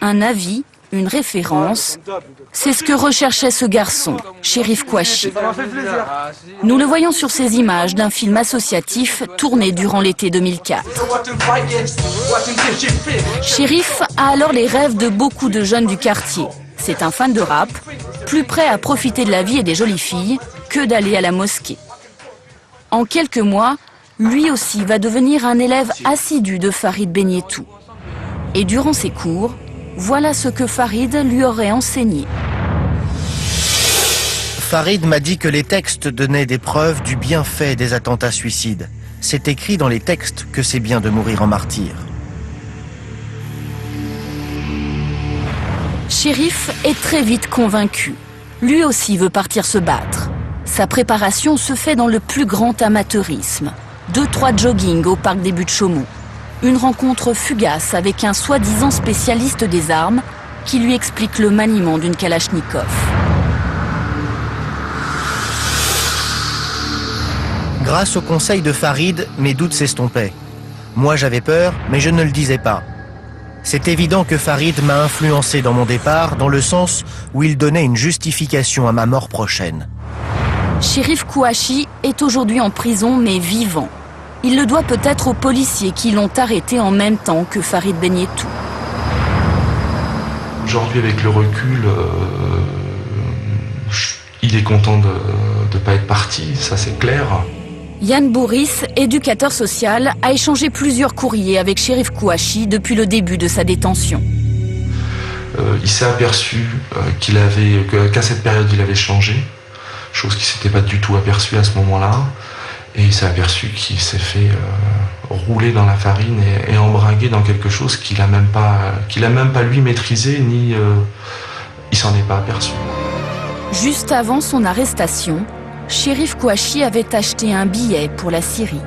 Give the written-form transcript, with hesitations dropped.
Un avis, une référence, c'est ce que recherchait ce garçon, Cherif Kouachi. Nous le voyons sur ces images d'un film associatif tourné durant l'été 2004. Cherif a alors les rêves de beaucoup de jeunes du quartier. C'est un fan de rap, plus prêt à profiter de la vie et des jolies filles que d'aller à la mosquée. En quelques mois, lui aussi va devenir un élève assidu de Farid Benyetou. Et durant ses cours, voilà ce que Farid lui aurait enseigné. Farid m'a dit que les textes donnaient des preuves du bienfait des attentats suicides. C'est écrit dans les textes que c'est bien de mourir en martyr. Cherif est très vite convaincu. Lui aussi veut partir se battre. Sa préparation se fait dans le plus grand amateurisme. 2-3 jogging au parc des Buttes-Chaumont. Une rencontre fugace avec un soi-disant spécialiste des armes qui lui explique le maniement d'une Kalachnikov. Grâce au conseil de Farid, mes doutes s'estompaient. Moi j'avais peur, mais je ne le disais pas. C'est évident que Farid m'a influencé dans mon départ, dans le sens où il donnait une justification à ma mort prochaine. Cherif Kouachi est aujourd'hui en prison mais vivant. Il le doit peut-être aux policiers qui l'ont arrêté en même temps que Farid Benyetou. Aujourd'hui, avec le recul, il est content de ne pas être parti, ça c'est clair. Yann Bourris, éducateur social, a échangé plusieurs courriers avec Cherif Kouachi depuis le début de sa détention. Il s'est aperçu qu'à cette période il avait changé, chose qui ne s'était pas du tout aperçue à ce moment-là. Et il s'est aperçu qu'il s'est fait rouler dans la farine et embringuer dans quelque chose qu'il a même pas lui maîtrisé, ni il s'en est pas aperçu. Juste avant son arrestation, Cherif Kouachi avait acheté un billet pour la Syrie.